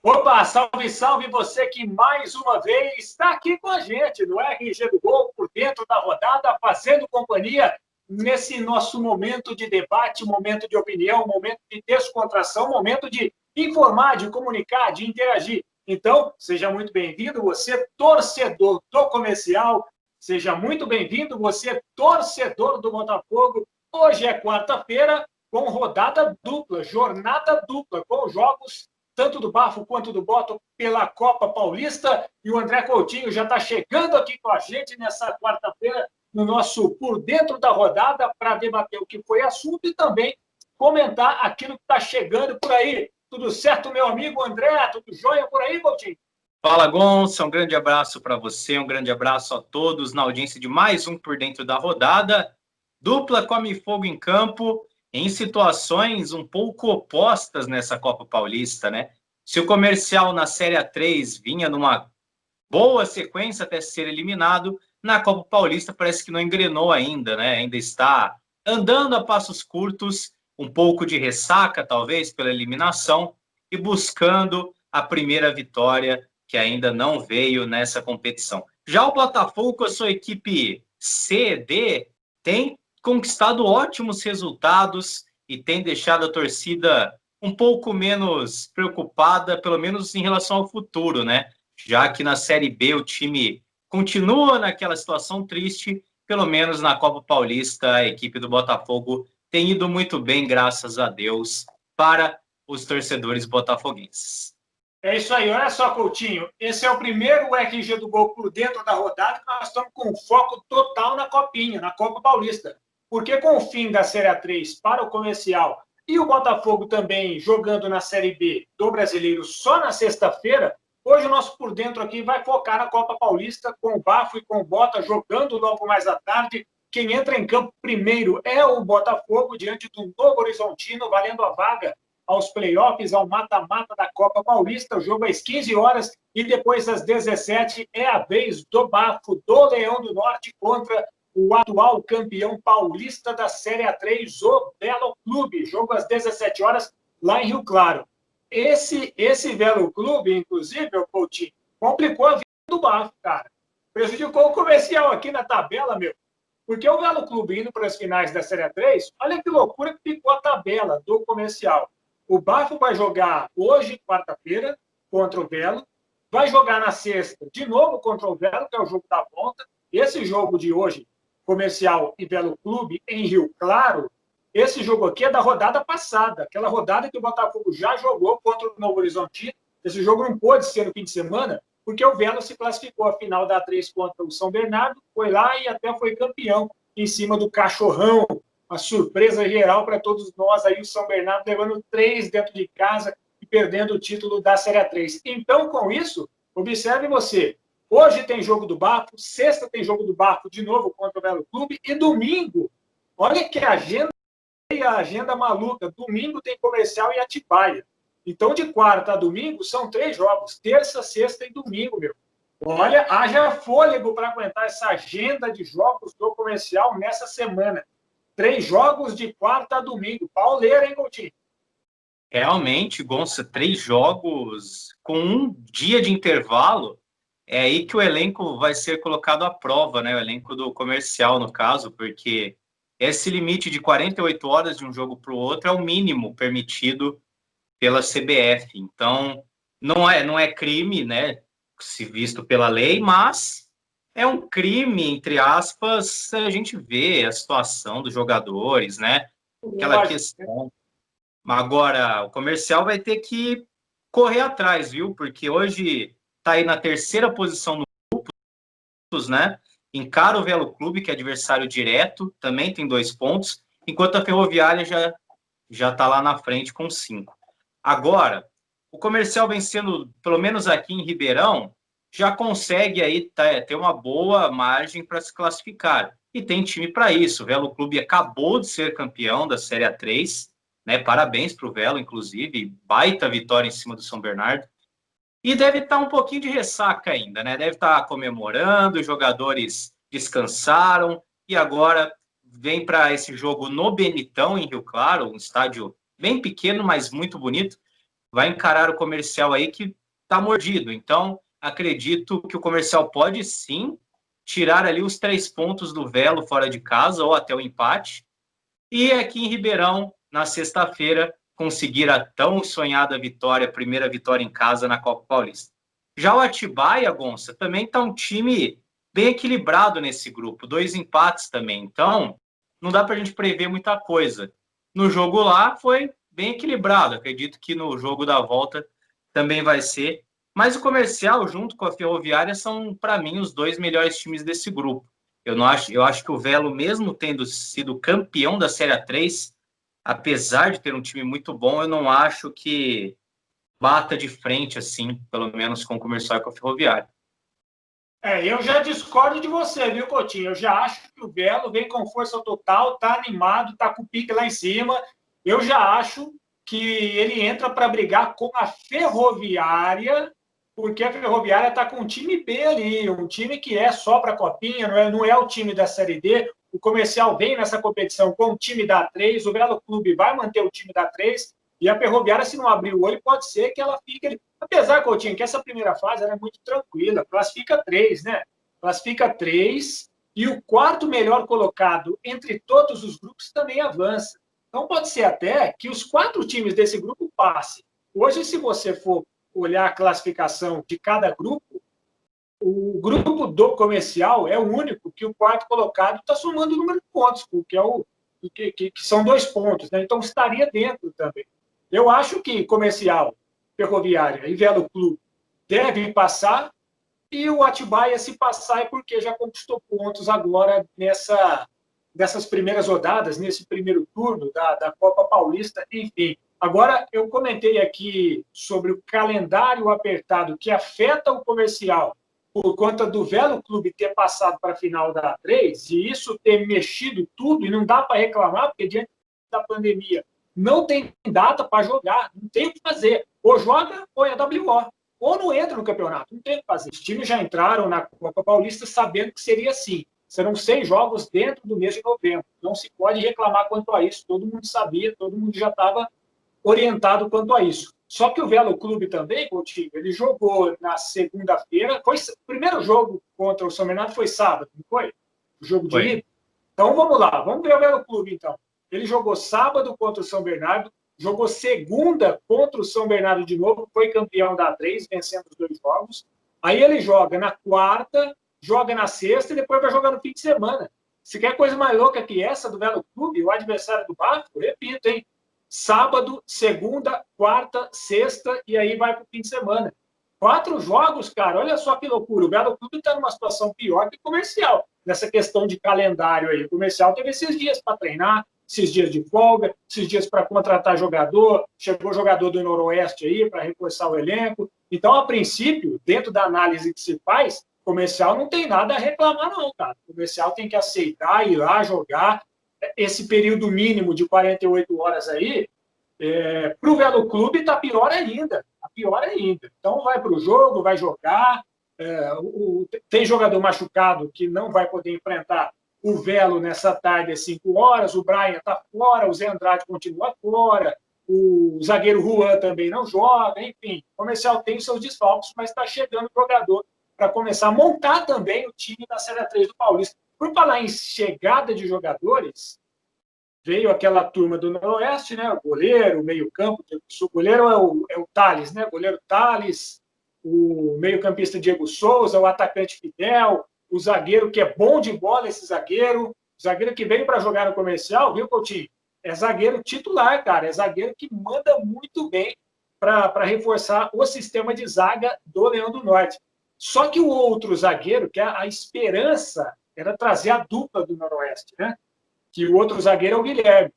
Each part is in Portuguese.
Opa, salve, salve você que mais uma vez está aqui com a gente no RG do Gol, por dentro da rodada, fazendo companhia nesse nosso momento de debate, momento de opinião, momento de descontração, momento de informar, de comunicar, de interagir. Então, seja muito bem-vindo, você torcedor do Comercial, seja muito bem-vindo, você torcedor do Botafogo. Hoje é quarta-feira, com rodada dupla, jornada dupla, com jogos tanto do Bafo quanto do Boto pela Copa Paulista. E o André Coutinho já está chegando aqui com a gente nessa quarta-feira, no nosso Por Dentro da Rodada, para debater o que foi assunto e também comentar aquilo que está chegando por aí. Tudo certo, meu amigo André? Tudo jóia por aí, Coutinho? Fala, Gonça, um grande abraço para você, um grande abraço a todos na audiência de mais um Por Dentro da Rodada. Dupla come fogo em campo, em situações um pouco opostas nessa Copa Paulista, né? Se o Comercial na Série A3 vinha numa boa sequência até ser eliminado, na Copa Paulista parece que não engrenou ainda, né? Ainda está andando a passos curtos, um pouco de ressaca, talvez, pela eliminação, e buscando a primeira vitória que ainda não veio nessa competição. Já o Botafogo, com a sua equipe C, D, tem conquistado ótimos resultados e tem deixado a torcida um pouco menos preocupada, pelo menos em relação ao futuro, né? Já que na Série B o time continua naquela situação triste, pelo menos na Copa Paulista a equipe do Botafogo tem ido muito bem, graças a Deus, para os torcedores botafoguenses. É isso aí, olha só, Coutinho. Esse é o primeiro RG do Gol por dentro da rodada que nós estamos com foco total na Copinha, na Copa Paulista. Porque com o fim da Série A3 para o Comercial e o Botafogo também jogando na Série B do Brasileiro só na sexta-feira, hoje o nosso Por Dentro aqui vai focar na Copa Paulista com o Bafo e com o Bota jogando logo mais à tarde. Quem entra em campo primeiro é o Botafogo diante do Novo Horizontino, valendo a vaga aos playoffs, ao mata-mata da Copa Paulista. O jogo às 15 horas e depois às 17 é a vez do Bafo, do Leão do Norte contra o atual campeão paulista da Série A3, o Velo Clube. Jogo às 17 horas lá em Rio Claro. Esse Velo Clube, inclusive, o Coutinho, complicou a vida do Bafo, cara. Prejudicou o Comercial aqui na tabela, meu. Porque o Velo Clube indo para as finais da Série A3, olha que loucura que ficou a tabela do Comercial. O Bafo vai jogar hoje, quarta-feira, contra o Velo. Vai jogar na sexta, de novo contra o Velo, que é o jogo da volta. Esse jogo de hoje, Comercial e Velo Clube, em Rio Claro, esse jogo aqui é da rodada passada. Aquela rodada que o Botafogo já jogou contra o Novo Horizontino. Esse jogo não pôde ser no fim de semana, porque o Velo se classificou à final da A3 contra o São Bernardo, foi lá e até foi campeão em cima do Cachorrão. Uma surpresa geral para todos nós aí, o São Bernardo levando 3 dentro de casa e perdendo o título da Série A3. Então, com isso, observe você, hoje tem jogo do Bafo, sexta tem jogo do Bafo de novo contra o Velo Clube e domingo, olha que agenda maluca, domingo tem Comercial e Atibaia. Então, de quarta a domingo, são 3 jogos, terça, sexta e domingo, meu. Olha, haja fôlego para aguentar essa agenda de jogos do Comercial nessa semana. 3 jogos de quarta a domingo. Pauleira, hein, Coutinho? Realmente, Gonça, 3 jogos com um dia de intervalo, é aí que o elenco vai ser colocado à prova, né? O elenco do Comercial, no caso, porque esse limite de 48 horas de um jogo para o outro é o mínimo permitido pela CBF. Então, não é crime, né? Se visto pela lei, mas é um crime, entre aspas, se a gente vê a situação dos jogadores, né? Aquela questão. Agora, o Comercial vai ter que correr atrás, viu? Porque hoje está aí na terceira posição no grupos, né? Encara o Velo Clube, que é adversário direto, também tem 2 pontos, enquanto a Ferroviária já está lá na frente com 5. Agora, o Comercial vencendo, pelo menos aqui em Ribeirão, já consegue aí ter uma boa margem para se classificar. E tem time para isso. O Velo Clube acabou de ser campeão da Série A3, né? Parabéns para o Velo, inclusive, baita vitória em cima do São Bernardo. E deve estar um pouquinho de ressaca ainda, né? Deve estar comemorando, os jogadores descansaram e agora vem para esse jogo no Benitão, em Rio Claro, um estádio bem pequeno, mas muito bonito, vai encarar o Comercial aí que está mordido. Então, acredito que o Comercial pode sim tirar ali os 3 pontos do Velo fora de casa ou até o empate. E aqui em Ribeirão, na sexta-feira, conseguir a tão sonhada vitória, primeira vitória em casa na Copa Paulista. Já o Atibaia, Gonça, também está um time bem equilibrado nesse grupo, 2 empates também. Então, não dá para a gente prever muita coisa. No jogo lá foi bem equilibrado. Acredito que no jogo da volta também vai ser. Mas o Comercial, junto com a Ferroviária, são, para mim, os 2 melhores times desse grupo. Eu acho que o Velo, mesmo tendo sido campeão da Série A3, apesar de ter um time muito bom, eu não acho que bata de frente, assim, pelo menos com o Comercial e com a Ferroviária. Eu já discordo de você, viu, Coutinho? Eu já acho que o Belo vem com força total, tá animado, tá com o pique lá em cima. Eu já acho que ele entra para brigar com a Ferroviária, porque a Ferroviária está com um time B ali, um time que é só para a Copinha, não é o time da Série D. O Comercial vem nessa competição com o time da A3, o Belo Clube vai manter o time da A3, e a Ferroviária, se não abrir o olho, pode ser que ela fique ali. Apesar, Coutinho, que essa primeira fase era muito tranquila, classifica 3, né? Classifica 3, e o quarto melhor colocado entre todos os grupos também avança. Então, pode ser até que os 4 times desse grupo passem. Hoje, se você for olhar a classificação de cada grupo, o grupo do Comercial é o único que o quarto colocado está somando o número de pontos, que são 2 pontos, né? Então estaria dentro também. Eu acho que Comercial, Ferroviária e Velo Clube devem passar, e o Atibaia, se passar, é porque já conquistou pontos agora nessas primeiras rodadas, nesse primeiro turno da Copa Paulista, enfim. Agora, eu comentei aqui sobre o calendário apertado que afeta o Comercial por conta do Velo Clube ter passado para a final da A3, e isso ter mexido tudo, e não dá para reclamar, porque diante da pandemia não tem data para jogar, não tem o que fazer. Ou joga ou é WO, ou não entra no campeonato, não tem o que fazer. Os times já entraram na Copa Paulista sabendo que seria assim. Serão 6 jogos dentro do mês de novembro. Não se pode reclamar quanto a isso. Todo mundo sabia, todo mundo já estava orientado quanto a isso. Só que o Velo Clube também, Coutinho, ele jogou na segunda-feira. O primeiro jogo contra o São Bernardo foi sábado, não foi? O jogo de ida. Então vamos lá, vamos ver o Velo Clube então. Ele jogou sábado contra o São Bernardo, jogou segunda contra o São Bernardo de novo, foi campeão da A3, vencendo os 2 jogos. Aí ele joga na quarta, joga na sexta e depois vai jogar no fim de semana. Se quer coisa mais louca que essa do Velo Clube, o adversário do Bafo, repito, hein? Sábado, segunda, quarta, sexta e aí vai para o fim de semana. 4 jogos, cara, olha só que loucura. O Velo Clube está numa situação pior que o Comercial, nessa questão de calendário aí. O Comercial teve esses dias para treinar, esses dias de folga, esses dias para contratar jogador, chegou jogador do Noroeste aí para reforçar o elenco. Então, a princípio, dentro da análise que se faz, o Comercial não tem nada a reclamar não, cara. O Comercial tem que aceitar, ir lá jogar. Esse período mínimo de 48 horas aí, para o Velo Clube está pior ainda. Tá pior ainda. Então, vai para o jogo, vai jogar. Tem jogador machucado que não vai poder enfrentar o Velo nessa tarde às 5 horas, o Brian está fora, o Zé Andrade continua fora, o zagueiro Juan também não joga, enfim, o Comercial tem seus desfalques, mas está chegando o jogador para começar a montar também o time da Série 3 do Paulista. Por falar em chegada de jogadores, veio aquela turma do Noroeste, né? O goleiro, o meio-campo, o goleiro é o Thales, né? O goleiro Thales, o meio-campista Diego Souza, o atacante Fidel, o zagueiro que é bom de bola, esse zagueiro, o zagueiro que veio para jogar no Comercial, viu, Coutinho? É zagueiro titular, cara, é zagueiro que manda muito bem para reforçar o sistema de zaga do Leão do Norte. Só que o outro zagueiro, que é a esperança, era trazer a dupla do Noroeste, né? Que o outro zagueiro é o Guilherme.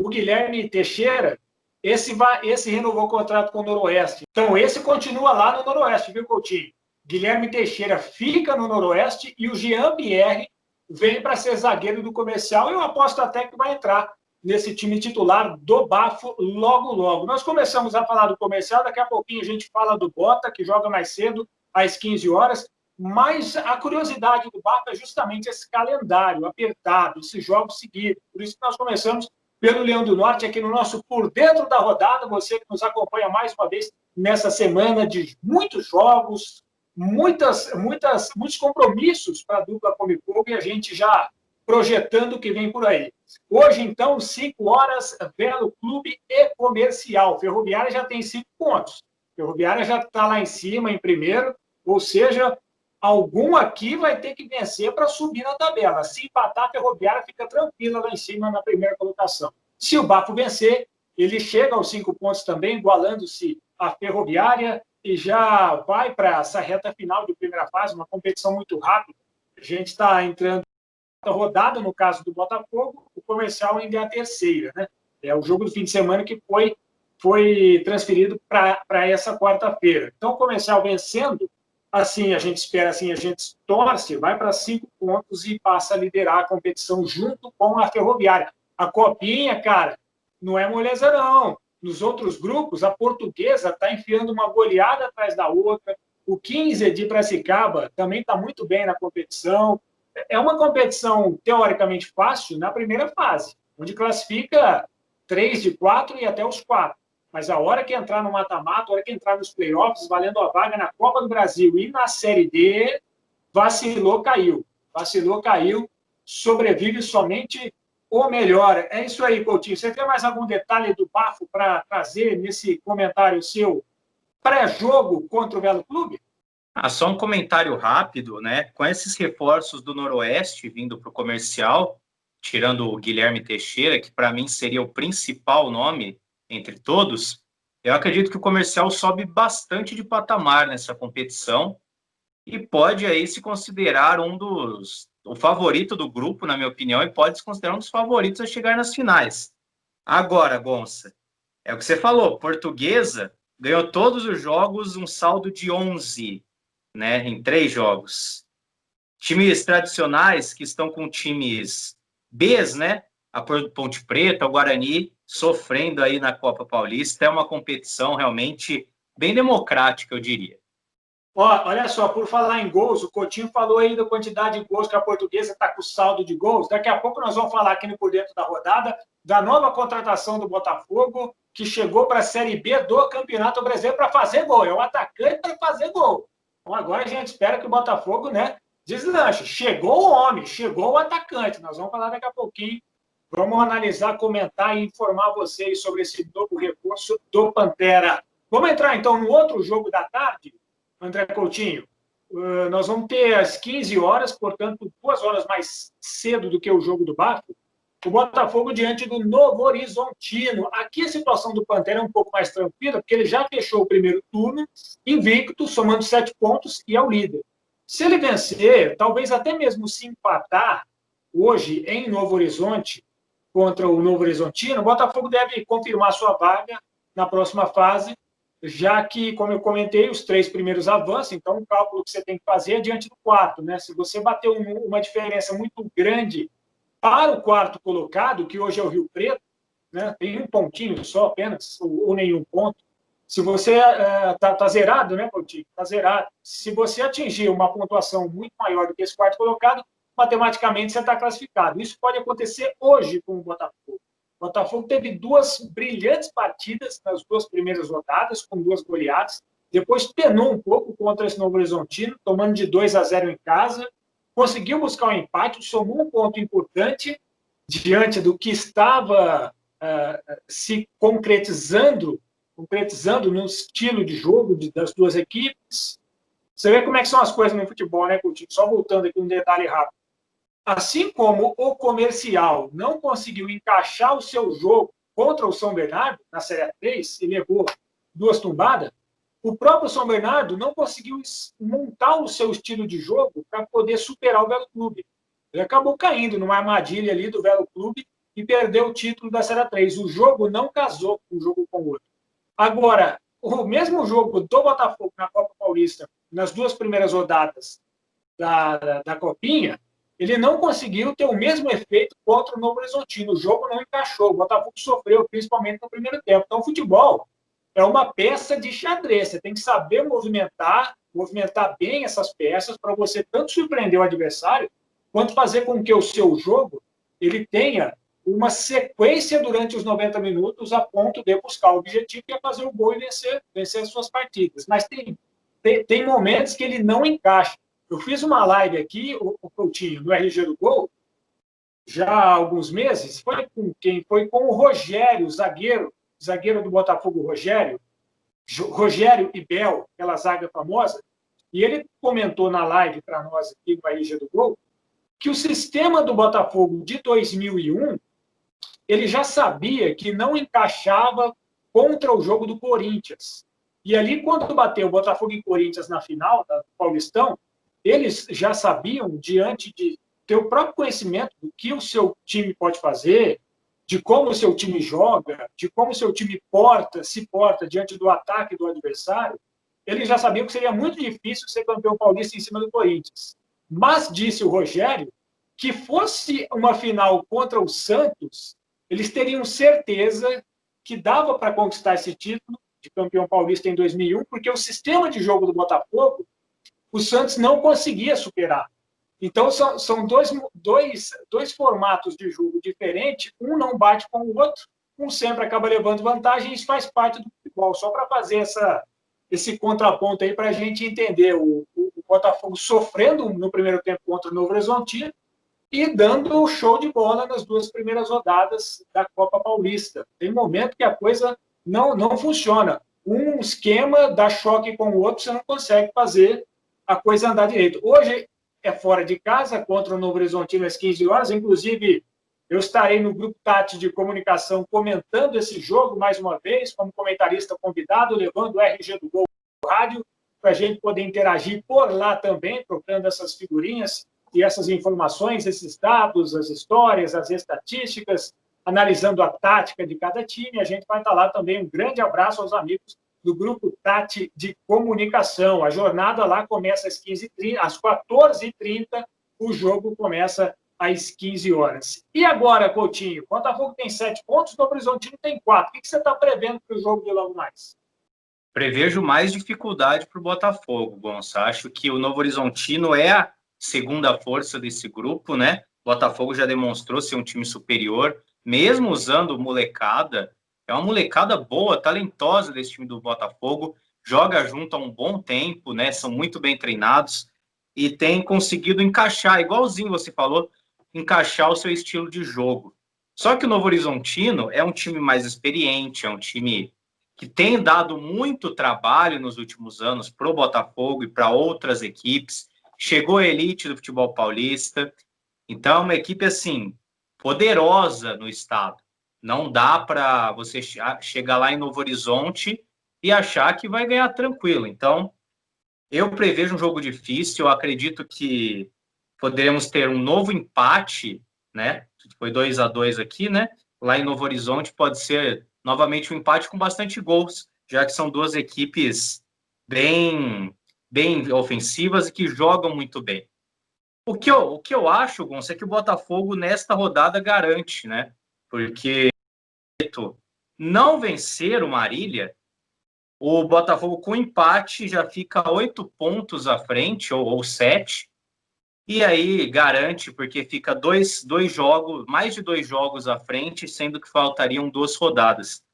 O Guilherme Teixeira, esse renovou o contrato com o Noroeste. Então, esse continua lá no Noroeste, viu, Coutinho? Guilherme Teixeira fica no Noroeste e o Jean Pierre vem para ser zagueiro do Comercial. Eu aposto até que vai entrar nesse time titular do Bafo logo, logo. Nós começamos a falar do Comercial, daqui a pouquinho a gente fala do Bota, que joga mais cedo, às 15 horas. Mas a curiosidade do Bafo é justamente esse calendário apertado, esses jogos seguidos. Por isso que nós começamos pelo Leão do Norte, aqui no nosso Por Dentro da Rodada. Você que nos acompanha mais uma vez nessa semana de muitos jogos, muitos compromissos para a dupla Come Fogo, e a gente já projetando o que vem por aí. Hoje, então, 5 horas, Velo Clube e Comercial. Ferroviária já tem 5 pontos. Ferroviária já está lá em cima, em primeiro, ou seja, algum aqui vai ter que vencer para subir na tabela. Se empatar, a Ferroviária fica tranquila lá em cima na primeira colocação. Se o Bafo vencer, ele chega aos 5 pontos também, igualando-se à Ferroviária, e já vai para essa reta final de primeira fase, uma competição muito rápida. A gente está entrando na rodada, no caso do Botafogo, o Comercial ainda é a terceira, né? É o jogo do fim de semana que foi transferido para essa quarta-feira. Então, o Comercial vencendo, assim a gente espera, assim a gente torce, vai para 5 pontos e passa a liderar a competição junto com a Ferroviária. A Copinha, cara, não é moleza, não. Nos outros grupos, a Portuguesa está enfiando uma goleada atrás da outra. O 15 de Piracicaba também está muito bem na competição. É uma competição teoricamente fácil na primeira fase, onde classifica 3 de 4 e até os 4. Mas a hora que entrar no mata-mata, a hora que entrar nos playoffs, valendo a vaga na Copa do Brasil e na Série D, vacilou, caiu. Vacilou, caiu, sobrevive somente o melhor. É isso aí, Coutinho. Você tem mais algum detalhe do Bafo para trazer nesse comentário seu pré-jogo contra o Velo Clube? Só um comentário rápido, né? Com esses reforços do Noroeste vindo para o Comercial, tirando o Guilherme Teixeira, que para mim seria o principal nome entre todos, eu acredito que o Comercial sobe bastante de patamar nessa competição e pode aí se considerar o favorito do grupo, na minha opinião, e pode se considerar um dos favoritos a chegar nas finais. Agora, Gonça, é o que você falou, Portuguesa ganhou todos os jogos um saldo de 11, né, em 3 jogos. Times tradicionais que estão com times Bs, né, a Ponte Preta, o Guarani, sofrendo aí na Copa Paulista. É uma competição realmente bem democrática, eu diria. Olha só, por falar em gols, o Coutinho falou aí da quantidade de gols que a Portuguesa está com saldo de gols. Daqui a pouco nós vamos falar aqui no Por Dentro da Rodada da nova contratação do Botafogo, que chegou para a Série B do Campeonato Brasileiro para fazer gol. É o atacante para fazer gol. Então agora a gente espera que o Botafogo, né, deslanche. Chegou o homem, chegou o atacante. Nós vamos falar daqui a pouquinho. Vamos analisar, comentar e informar vocês sobre esse novo reforço do Pantera. Vamos entrar então no outro jogo da tarde, André Coutinho. Nós vamos ter às 15 horas, portanto, 2 horas mais cedo do que o jogo do Bafo, o Botafogo diante do Novo Horizontino. Aqui a situação do Pantera é um pouco mais tranquila, porque ele já fechou o primeiro turno, invicto, somando 7 pontos e é o líder. Se ele vencer, talvez até mesmo se empatar hoje em Novo Horizonte contra o Novo Horizontino, o Botafogo deve confirmar sua vaga na próxima fase, já que, como eu comentei, os 3 primeiros avançam, então o cálculo que você tem que fazer é diante do quarto, né? Se você bater uma diferença muito grande para o quarto colocado, que hoje é o Rio Preto, né? Tem um pontinho só apenas, ou nenhum ponto. Se você tá zerado, né, Coutinho? Está zerado. Se você atingir uma pontuação muito maior do que esse quarto colocado, matematicamente você está classificado. Isso pode acontecer hoje com o Botafogo. O Botafogo teve 2 brilhantes partidas nas 2 primeiras rodadas, com 2 goleadas. Depois penou um pouco contra esse Novo Horizontino, tomando de 2-0 em casa. Conseguiu buscar um empate, somou um ponto importante diante do que estava se concretizando no estilo de jogo das 2 equipes. Você vê como é que são as coisas no futebol, né, Coutinho? Só voltando aqui um detalhe rápido. Assim como o Comercial não conseguiu encaixar o seu jogo contra o São Bernardo, na Série 3, e levou 2 tumbadas, o próprio São Bernardo não conseguiu montar o seu estilo de jogo para poder superar o Velo Clube. Ele acabou caindo numa armadilha ali do Velo Clube e perdeu o título da Série 3. O jogo não casou um jogo com o outro. Agora, o mesmo jogo do Botafogo na Copa Paulista, nas 2 primeiras rodadas da Copinha, ele não conseguiu ter o mesmo efeito contra o Novo Horizontino. O jogo não encaixou. O Botafogo sofreu, principalmente no primeiro tempo. Então, o futebol é uma peça de xadrez. Você tem que saber movimentar bem essas peças para você tanto surpreender o adversário, quanto fazer com que o seu jogo ele tenha uma sequência durante os 90 minutos a ponto de buscar o objetivo, que é fazer o gol e vencer as suas partidas. Mas tem momentos que ele não encaixa. Eu fiz uma live aqui, o Coutinho, no RG do Gol, já há alguns meses. Foi com quem? Foi com o Rogério, zagueiro do Botafogo, Rogério e Bel, aquela zaga famosa. E ele comentou na live para nós aqui no RG do Gol que o sistema do Botafogo de 2001 ele já sabia que não encaixava contra o jogo do Corinthians. E ali, quando bateu o Botafogo e Corinthians na final do Paulistão, eles já sabiam, diante de ter o próprio conhecimento do que o seu time pode fazer, de como o seu time joga, de como o seu time se porta diante do ataque do adversário, eles já sabiam que seria muito difícil ser campeão paulista em cima do Corinthians. Mas disse o Rogério que fosse uma final contra o Santos, eles teriam certeza que dava para conquistar esse título de campeão paulista em 2001, porque o sistema de jogo do Botafogo, o Santos não conseguia superar. Então, são dois formatos de jogo diferentes, um não bate com o outro, um sempre acaba levando vantagem, e isso faz parte do futebol. Só para fazer esse contraponto aí, para a gente entender o Botafogo sofrendo no primeiro tempo contra o Novo Horizontino, e dando show de bola nas 2 primeiras rodadas da Copa Paulista. Tem momento que a coisa não funciona. Um esquema dá choque com o outro, você não consegue fazer a coisa andar direito. Hoje é fora de casa, contra o Novo Horizontino às 15 horas. Inclusive, eu estarei no grupo Tati de comunicação comentando esse jogo mais uma vez, como comentarista convidado, levando o RG do Gol Rádio, para a gente poder interagir por lá também, trocando essas figurinhas e essas informações, esses dados, as histórias, as estatísticas, analisando a tática de cada time. A gente vai estar lá também. Um grande abraço aos amigos do Grupo Tati de Comunicação. A jornada lá começa às 15h30, às 14h30, o jogo começa às 15 horas. E agora, Coutinho? O Botafogo tem 7 pontos, o Novo Horizontino tem 4. O que você está prevendo para o jogo de logo mais? Prevejo mais dificuldade para o Botafogo, Gonçalo. Acho que o Novo Horizontino é a segunda força desse grupo, né? O Botafogo já demonstrou ser um time superior, mesmo usando molecada. É uma molecada boa, talentosa desse time do Botafogo, joga junto há um bom tempo, né? São muito bem treinados e tem conseguido encaixar, igualzinho você falou, encaixar o seu estilo de jogo. Só que o Novo Horizontino é um time mais experiente, é um time que tem dado muito trabalho nos últimos anos para o Botafogo e para outras equipes. Chegou a elite do futebol paulista, então é uma equipe assim poderosa no estado. Não dá para você chegar lá em Novo Horizonte e achar que vai ganhar tranquilo. Então, eu prevejo um jogo difícil. Eu acredito que poderemos ter um novo empate, né? Foi 2-2 aqui, né? Lá em Novo Horizonte pode ser novamente um empate com bastante gols, já que são 2 equipes bem ofensivas e que jogam muito bem. O que eu acho, Gonçalo, é que o Botafogo nesta rodada garante, né? Porque não vencer o Marília, o Botafogo com empate já fica 8 pontos à frente, ou 7, e aí garante, porque fica dois jogos, mais de 2 jogos à frente, sendo que faltariam 2 rodadas.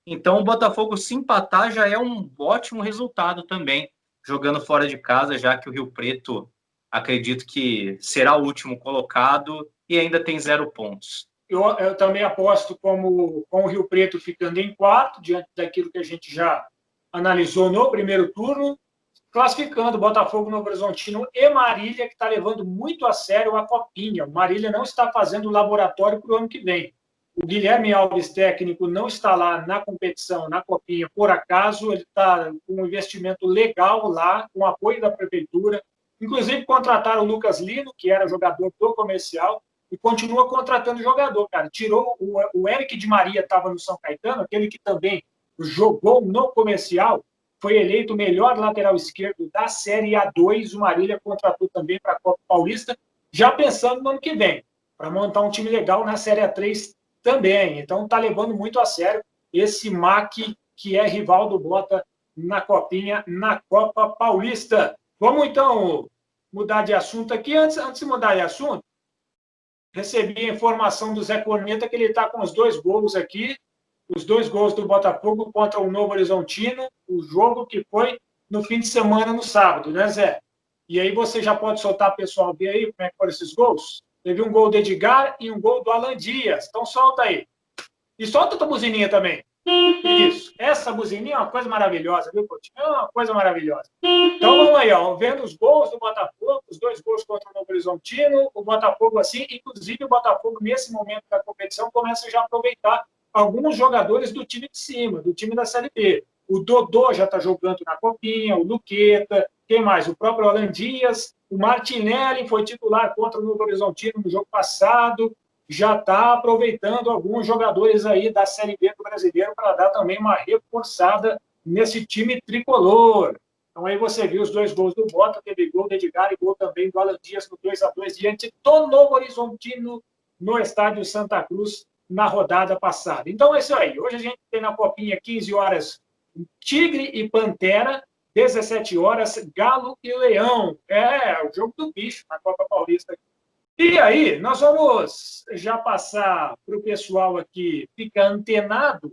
Então, o Botafogo se empatar já é um ótimo resultado também, jogando fora de casa, já que o Rio Preto, acredito que será o último colocado e ainda tem 0 pontos. Eu também aposto com o Rio Preto ficando em 4, diante daquilo que a gente já analisou no primeiro turno, classificando Botafogo, Novo Horizontino e Marília, que está levando muito a sério a Copinha. O Marília não está fazendo laboratório para o ano que vem. O Guilherme Alves, técnico, não está lá na competição, na Copinha, por acaso. Ele está com um investimento legal lá, com apoio da prefeitura. Inclusive, contrataram o Lucas Lino, que era jogador do Comercial, e continua contratando jogador, cara. Tirou o Eric de Maria, estava no São Caetano, aquele que também jogou no Comercial, foi eleito o melhor lateral esquerdo da Série A2. O Marília contratou também para a Copa Paulista, já pensando no ano que vem, para montar um time legal na Série A3 também. Então, está levando muito a sério esse MAC, que é rival do Bota na Copinha, na Copa Paulista. Vamos, então, mudar de assunto aqui. Antes de mudar de assunto, recebi a informação do Zé Corneta que ele está com os 2 gols aqui, os 2 gols do Botafogo contra o Novo Horizontino, o jogo que foi no fim de semana, no sábado, né, Zé? E aí você já pode soltar, pessoal, ver aí como é que foram esses gols? Teve um gol do Edgar e um gol do Alan Dias. Então solta aí. E solta a tua buzininha também. Isso. Essa buzininha é uma coisa maravilhosa, viu, Coutinho? É uma coisa maravilhosa. Então vamos aí, ó, vendo os gols do Botafogo, os 2 gols contra o Novo Horizontino, o Botafogo assim, inclusive o Botafogo nesse momento da competição começa já a aproveitar alguns jogadores do time de cima, do time da Série B. O Dodô já está jogando na Copinha, o Luqueta, quem mais? O próprio Alan Dias, o Martinelli foi titular contra o Novo Horizontino no jogo passado, já está aproveitando alguns jogadores aí da Série B do Brasileiro para dar também uma reforçada nesse time tricolor. Então aí você viu os 2 gols do Bota, teve gol do Edgar e gol também do Alan Dias no 2-2 diante do Novo Horizontino no estádio Santa Cruz na rodada passada. Então é isso aí. Hoje a gente tem na Copinha 15 horas Tigre e Pantera, 17 horas Galo e Leão. É o jogo do bicho na Copa Paulista. E aí, nós vamos já passar para o pessoal aqui ficar antenado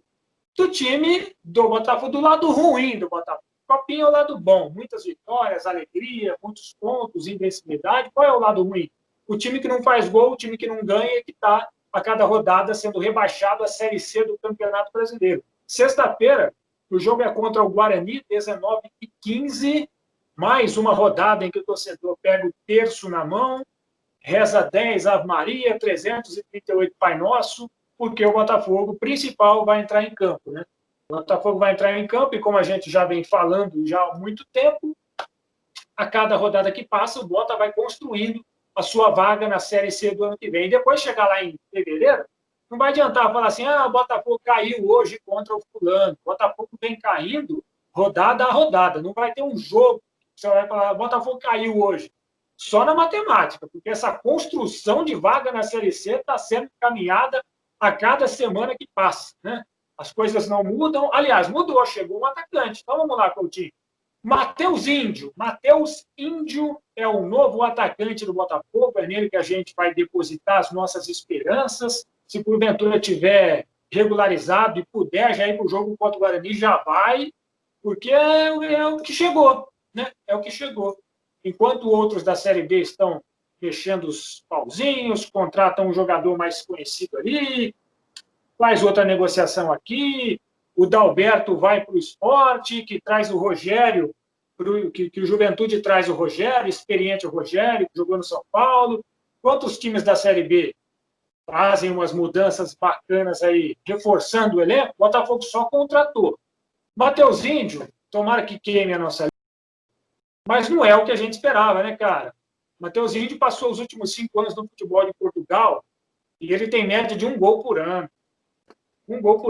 do time do Botafogo, do lado ruim do Botafogo. Copinha é o lado bom, muitas vitórias, alegria, muitos pontos, invencibilidade. Qual é o lado ruim? O time que não faz gol, o time que não ganha e que está a cada rodada sendo rebaixado à Série C do Campeonato Brasileiro. Sexta-feira, o jogo é contra o Guarani, 19h15, mais uma rodada em que o torcedor pega o terço na mão, reza 10 Ave Maria, 338 Pai Nosso, porque o Botafogo principal vai entrar em campo, né? O Botafogo vai entrar em campo e, como a gente já vem falando já há muito tempo, a cada rodada que passa, o Bota vai construindo a sua vaga na Série C do ano que vem. E depois chegar lá em fevereiro, não vai adiantar falar assim, o Botafogo caiu hoje contra o fulano. O Botafogo vem caindo rodada a rodada. Não vai ter um jogo que você vai falar, o Botafogo caiu hoje. Só na matemática, porque essa construção de vaga na Série C está sendo caminhada a cada semana que passa, né? As coisas não mudam. Aliás, mudou, chegou um atacante. Então vamos lá, Coutinho. Matheus Índio. Matheus Índio é o novo atacante do Botafogo, é nele que a gente vai depositar as nossas esperanças. Se porventura tiver regularizado e puder já ir para o jogo contra o Guarani, já vai, porque é o que chegou, né? É o que chegou. Enquanto outros da Série B estão fechando os pauzinhos, contratam um jogador mais conhecido ali, faz outra negociação aqui, o Dalberto vai para o Sport, que traz o Rogério, que o Juventude traz o Rogério, experiente o Rogério, que jogou no São Paulo. Quantos times da Série B fazem umas mudanças bacanas aí, reforçando o elenco? O Botafogo só contratou. Matheus Índio, tomara que queime a nossa linha, mas não é o que a gente esperava, né, cara? Matheus Índio passou os últimos 5 anos no futebol de Portugal e ele tem média de 1 gol por ano.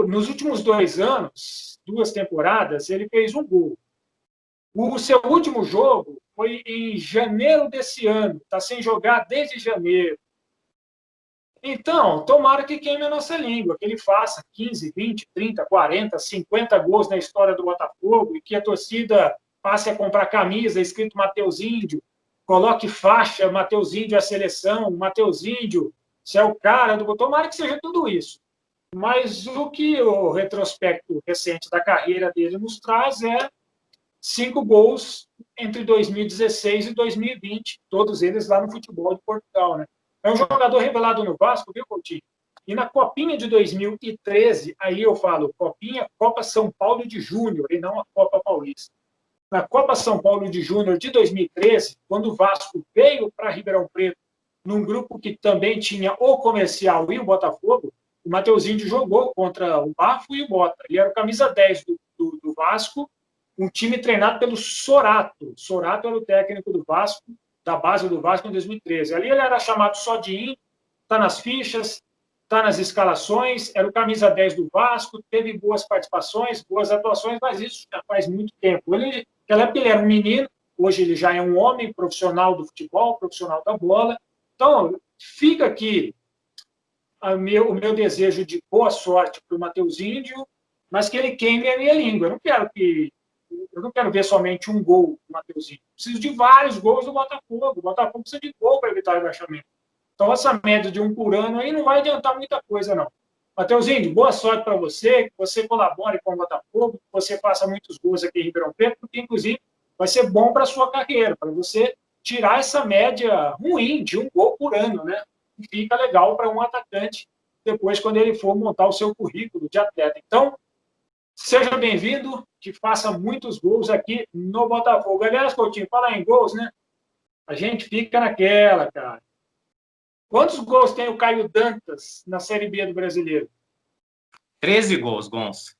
Nos últimos 2 anos, 2 temporadas, ele fez 1 gol. O seu último jogo foi em janeiro desse ano. Está sem jogar desde janeiro. Então, tomara que queime a nossa língua, que ele faça 15, 20, 30, 40, 50 gols na história do Botafogo e que a torcida passe a comprar camisa escrito Matheus Índio, coloque faixa Matheus Índio à seleção, Matheus Índio, se é o cara do... Tomara que seja tudo isso. Mas o que o retrospecto recente da carreira dele nos traz é 5 gols entre 2016 e 2020, todos eles lá no futebol de Portugal, né? É um jogador revelado no Vasco, viu, Coutinho? E na Copinha de 2013, aí eu falo Copinha, Copa São Paulo de Júnior, e não a Copa Paulista. Na Copa São Paulo de Júnior de 2013, quando o Vasco veio para Ribeirão Preto, num grupo que também tinha o Comercial e o Botafogo, o Matheus Índio jogou contra o Bafo e o Bota. Ele era o camisa 10 do Vasco, um time treinado pelo Sorato. Sorato era o técnico do Vasco, da base do Vasco em 2013. Ali ele era chamado só de Índio, está nas fichas, está nas escalações, era o camisa 10 do Vasco, teve boas participações, boas atuações, mas isso já faz muito tempo. Naquela época ele era um menino, hoje ele já é um homem profissional do futebol, profissional da bola. Então, fica aqui o meu desejo de boa sorte para o Matheus Índio, mas que ele queime a minha língua. Eu não quero ver somente 1 gol do Matheus Índio. Preciso de vários gols do Botafogo. O Botafogo precisa de gol para evitar o rebaixamento. Então, essa média de um por ano aí não vai adiantar muita coisa, não. Mateuzinho, boa sorte para você, que você colabore com o Botafogo, que você faça muitos gols aqui em Ribeirão Preto, porque, inclusive, vai ser bom para a sua carreira, para você tirar essa média ruim de um gol por ano, né? E fica legal para um atacante depois, quando ele for montar o seu currículo de atleta. Então, seja bem-vindo, que faça muitos gols aqui no Botafogo. Aliás, Coutinho, falar em gols, né? A gente fica naquela, cara. Quantos gols tem o Caio Dantas na Série B do Brasileiro? 13 gols, Gonçalo.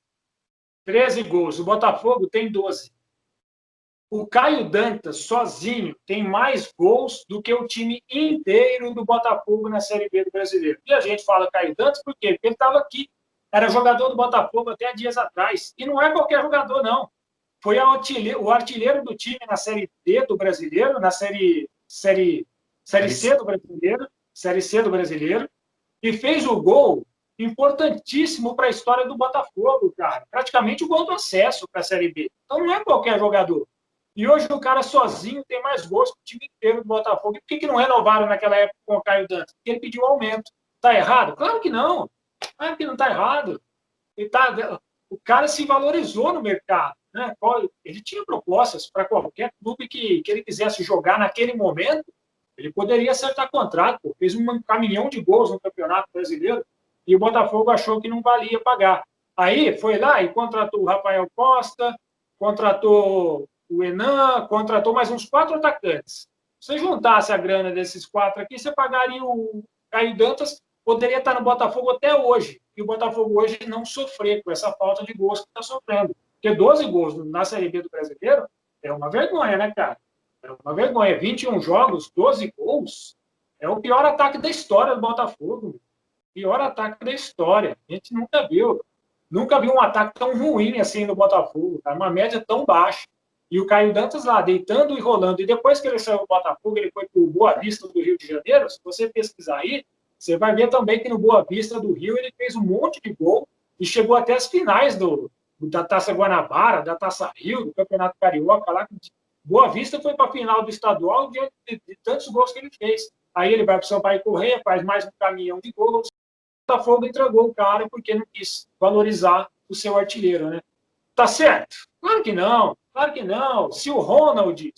13 gols. O Botafogo tem 12. O Caio Dantas, sozinho, tem mais gols do que o time inteiro do Botafogo na Série B do Brasileiro. E a gente fala Caio Dantas por quê? Porque ele estava aqui. Era jogador do Botafogo até dias atrás. E não é qualquer jogador, não. Foi o artilheiro do time na Série D do Brasileiro, na Série C do Brasileiro, Série C do Brasileiro, e fez o gol importantíssimo para a história do Botafogo, cara. Praticamente o gol do acesso para a Série B. Então não é qualquer jogador. E hoje o cara sozinho tem mais gols que o time inteiro do Botafogo. E por que não renovaram naquela época com o Caio Dantas? Porque ele pediu aumento. Está errado? Claro que não. Claro que não está errado. O cara se valorizou no mercado. Né? Ele tinha propostas para qualquer clube que ele quisesse jogar naquele momento. Ele poderia acertar contrato. Pô. Fez um caminhão de gols no Campeonato Brasileiro e o Botafogo achou que não valia pagar. Aí foi lá e contratou o Rafael Costa, contratou o Enan, contratou mais uns 4 atacantes. Se você juntasse a grana desses 4 aqui, você pagaria o Caio Dantas, poderia estar no Botafogo até hoje. E o Botafogo hoje não sofrer com essa falta de gols que está sofrendo. Porque 12 gols na Série B do Brasileiro é uma vergonha, né, cara? É uma vergonha. 21 jogos, 12 gols. É o pior ataque da história do Botafogo. Pior ataque da história. A gente nunca viu. Nunca viu um ataque tão ruim assim no Botafogo. Tá? Uma média tão baixa. E o Caio Dantas lá, deitando e rolando. E depois que ele saiu do Botafogo, ele foi para o Boa Vista do Rio de Janeiro. Se você pesquisar aí, você vai ver também que no Boa Vista do Rio ele fez um monte de gol e chegou até as finais da Taça Guanabara, da Taça Rio, do Campeonato Carioca. Lá. Boa Vista foi para a final do estadual diante de tantos gols que ele fez. Aí ele vai para o Sampaio Correia, faz mais um caminhão de gols. O Botafogo entregou o cara porque não quis valorizar o seu artilheiro, né? Tá certo? Claro que não, claro que não. Se o Ronald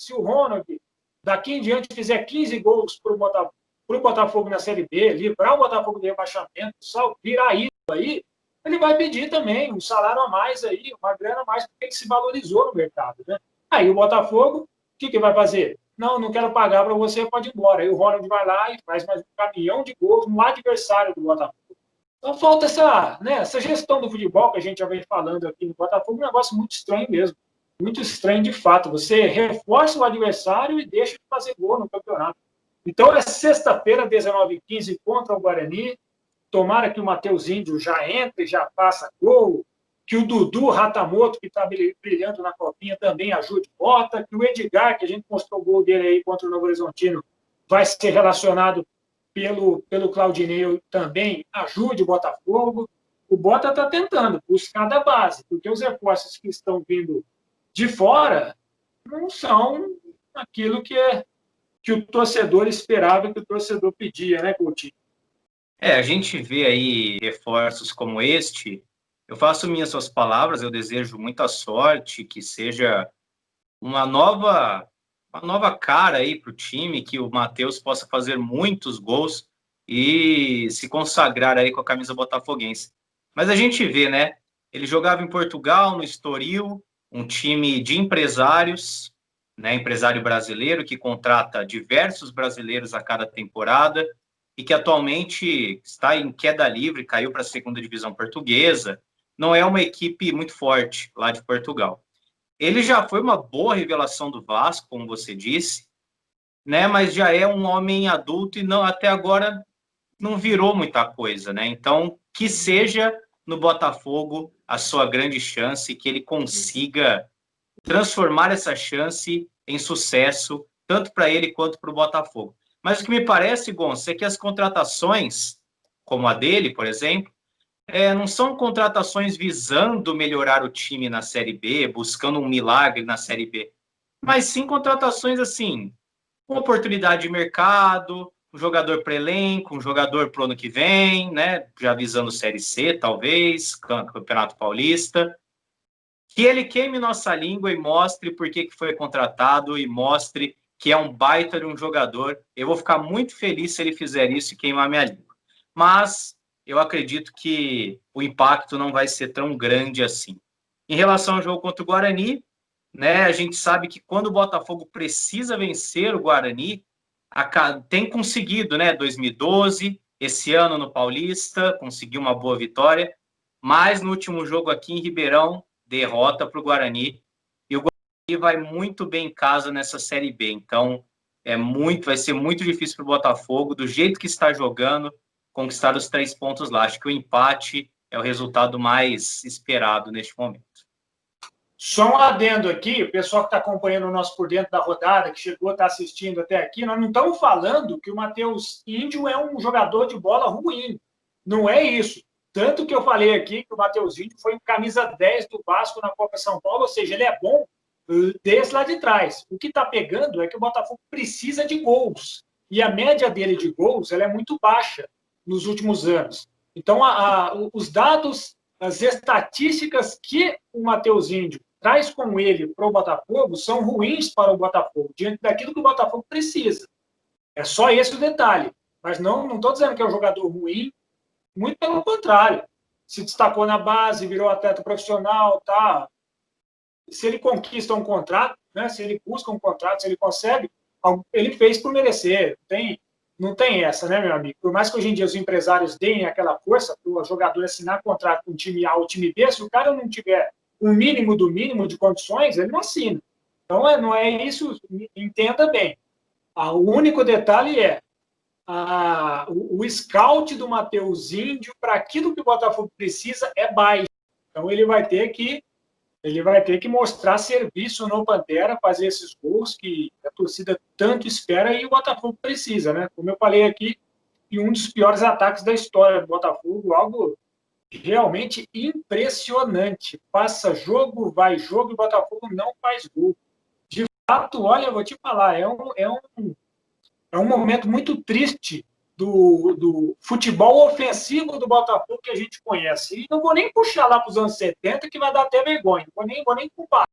daqui em diante fizer 15 gols para o Botafogo na Série B, livrar o Botafogo do rebaixamento, só virar isso aí, ele vai pedir também um salário a mais aí, uma grana a mais, porque ele se valorizou no mercado, né? Aí o Botafogo, o que vai fazer? Não quero pagar para você, pode ir embora. Aí o Ronald vai lá e faz mais um caminhão de gols no adversário do Botafogo. Então falta essa gestão do futebol que a gente já vem falando aqui no Botafogo, um negócio muito estranho mesmo. Muito estranho de fato. Você reforça o adversário e deixa de fazer gol no campeonato. Então é sexta-feira, 19h15, contra o Guarani. Tomara que o Matheus Índio já entre, já faça gol. Que o Dudu Ratamoto, que está brilhando na copinha, também ajude bota. Que o Edgar, que a gente mostrou o gol dele aí contra o Novo Horizontino, vai ser relacionado pelo Claudinei também, ajude o Botafogo. O Bota está tentando buscar da base, porque os reforços que estão vindo de fora não são aquilo que o torcedor esperava, que o torcedor pedia, né, Coutinho? A gente vê aí reforços como este. Eu faço minhas suas palavras, eu desejo muita sorte, que seja uma nova cara aí para o time, que o Matheus possa fazer muitos gols e se consagrar aí com a camisa botafoguense. Mas a gente vê, né? Ele jogava em Portugal, no Estoril, um time de empresários, né? Empresário brasileiro que contrata diversos brasileiros a cada temporada e que atualmente está em queda livre, caiu para a segunda divisão portuguesa. Não é uma equipe muito forte lá de Portugal. Ele já foi uma boa revelação do Vasco, como você disse, né? Mas já é um homem adulto e não, até agora não virou muita coisa, né? Então, que seja no Botafogo a sua grande chance, que ele consiga transformar essa chance em sucesso, tanto para ele quanto para o Botafogo. Mas o que me parece, Gonçalo, é que as contratações, como a dele, por exemplo, não são contratações visando melhorar o time na Série B, buscando um milagre na Série B, mas sim contratações assim, com oportunidade de mercado, um jogador para elenco, um jogador para o ano que vem, né? Já visando Série C, talvez, Campeonato Paulista. Que ele queime nossa língua e mostre por que foi contratado e mostre que é um baita de um jogador. Eu vou ficar muito feliz se ele fizer isso e queimar minha língua. Mas eu acredito que o impacto não vai ser tão grande assim. Em relação ao jogo contra o Guarani, né, a gente sabe que quando o Botafogo precisa vencer o Guarani, tem conseguido, né? 2012, esse ano no Paulista, conseguiu uma boa vitória, mas no último jogo aqui em Ribeirão, derrota para o Guarani, e o Guarani vai muito bem em casa nessa Série B, então vai ser muito difícil para o Botafogo, do jeito que está jogando, conquistar os 3 pontos lá. Acho que o empate é o resultado mais esperado neste momento. Só um adendo aqui, o pessoal que está acompanhando o nosso Por Dentro da Rodada, que chegou a estar assistindo até aqui, nós não estamos falando que o Matheus Índio é um jogador de bola ruim. Não é isso. Tanto que eu falei aqui que o Matheus Índio foi camisa 10 do Vasco na Copa São Paulo, ou seja, ele é bom desde lá de trás. O que está pegando é que o Botafogo precisa de gols. E a média dele de gols ela é muito baixa nos últimos anos. Então, os dados, as estatísticas que o Matheus Índio traz com ele para o Botafogo são ruins para o Botafogo, diante daquilo que o Botafogo precisa. É só esse o detalhe. Mas não estou dizendo que é um jogador ruim, muito pelo contrário. Se destacou na base, virou atleta profissional, tá? Se ele conquista um contrato, né? Se ele busca um contrato, se ele consegue, ele fez por merecer. Não tem essa, né, meu amigo? Por mais que hoje em dia os empresários deem aquela força para o jogador assinar contrato com o time A ou time B, se o cara não tiver o mínimo do mínimo de condições, ele não assina. Então, não é isso, entenda bem. O único detalhe é o scout do Matheus Índio para aquilo que o Botafogo precisa é baixo. Então, ele vai ter que mostrar serviço no Pantera, fazer esses gols que a torcida tanto espera e o Botafogo precisa, né? Como eu falei aqui, em um dos piores ataques da história do Botafogo, algo realmente impressionante. Passa jogo, vai jogo e o Botafogo não faz gol. De fato, olha, eu vou te falar, é um momento muito triste do futebol ofensivo do Botafogo que a gente conhece. E não vou nem puxar lá para os anos 70, que vai dar até vergonha. Vou nem culpar.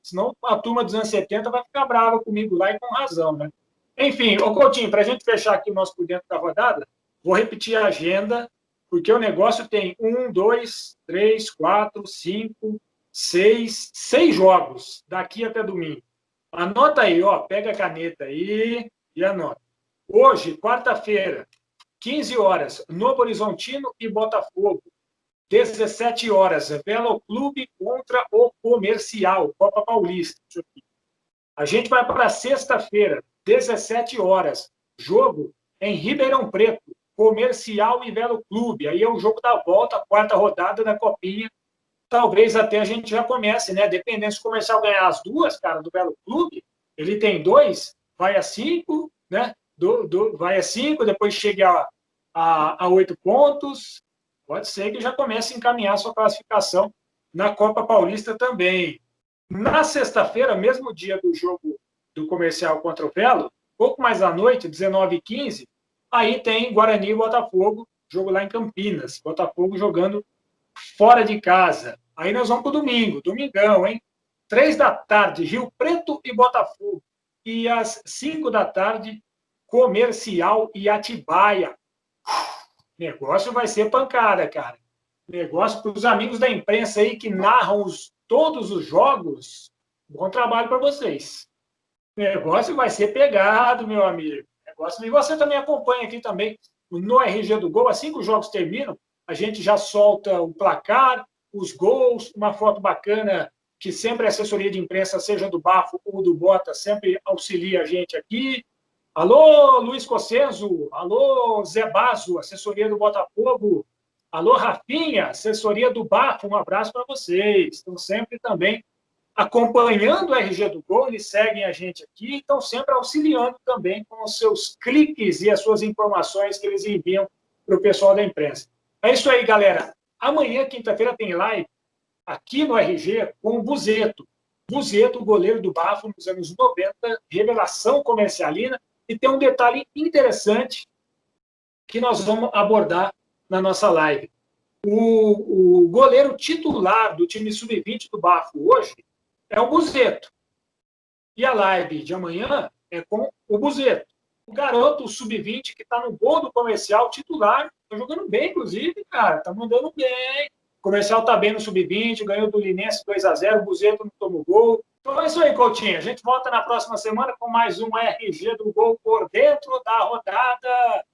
Senão a turma dos anos 70 vai ficar brava comigo lá e com razão, né? Enfim, ô Coutinho, para a gente fechar aqui o nosso Por Dentro da Rodada, vou repetir a agenda, porque o negócio tem 1, 2, 3, 4, 5, 6 jogos daqui até domingo. Anota aí, ó, pega a caneta aí e anota. Hoje, quarta-feira, 15 horas, Novo Horizontino e Botafogo. 17 horas, Velo Clube contra o Comercial, Copa Paulista. A gente vai para sexta-feira, 17 horas, jogo em Ribeirão Preto, Comercial e Velo Clube. Aí é o jogo da volta, quarta rodada da Copinha. Talvez até a gente já comece, né? Dependendo se o Comercial ganhar as duas, cara, do Velo Clube, ele tem 2, vai a 5, né? Vai a 5, depois chega a 8 pontos. Pode ser que já comece a encaminhar sua classificação na Copa Paulista também. Na sexta-feira, mesmo dia do jogo do Comercial contra o Velo, pouco mais à noite, 19h15, aí tem Guarani e Botafogo, jogo lá em Campinas. Botafogo jogando fora de casa. Aí nós vamos para o domingo, domingão, hein? 3 da tarde, Rio Preto e Botafogo. E às 5 da tarde, Comercial e Atibaia. Negócio vai ser pancada, cara. Negócio para os amigos da imprensa aí que narram todos os jogos. Bom trabalho para vocês. Negócio vai ser pegado, meu amigo. Negócio... E você também acompanha aqui também no RG do Gol. Assim que os jogos terminam, a gente já solta o placar, os gols, uma foto bacana que sempre a assessoria de imprensa, seja do Bafo ou do Bota, sempre auxilia a gente aqui. Alô, Luiz Cossenzo. Alô, Zé Bazo, assessoria do Botafogo. Alô, Rafinha, assessoria do Bafo. Um abraço para vocês. Estão sempre também acompanhando o RG do Gol, eles seguem a gente aqui e estão sempre auxiliando também com os seus cliques e as suas informações que eles enviam para o pessoal da imprensa. É isso aí, galera. Amanhã, quinta-feira, tem live aqui no RG com o Buzeto. Buzeto, goleiro do Bafo nos anos 90, revelação comercialina. E tem um detalhe interessante que nós vamos abordar na nossa live. O goleiro titular do time sub-20 do Bafo hoje é o Buzeto. E a live de amanhã é com o Buzeto. O garoto sub-20 que está no gol do Comercial titular, está jogando bem, inclusive, cara, está mandando bem. O Comercial está bem no sub-20, ganhou do Linense 2-0, o Buzeto não tomou gol. Então é isso aí, Coutinho. A gente volta na próxima semana com mais um RG do Gol por dentro da rodada.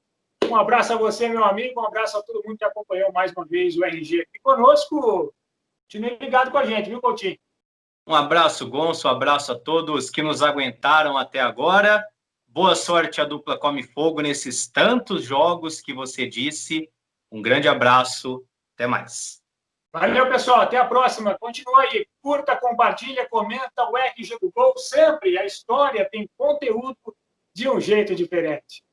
Um abraço a você, meu amigo, um abraço a todo mundo que acompanhou mais uma vez o RG aqui conosco. Continue ligado com a gente, viu, Coutinho? Um abraço, Gonçalo, um abraço a todos que nos aguentaram até agora. Boa sorte à dupla Come Fogo nesses tantos jogos que você disse. Um grande abraço, até mais. Valeu, pessoal, até a próxima. Continua aí, curta, compartilha, comenta o RG do Gol sempre. A história tem conteúdo de um jeito diferente.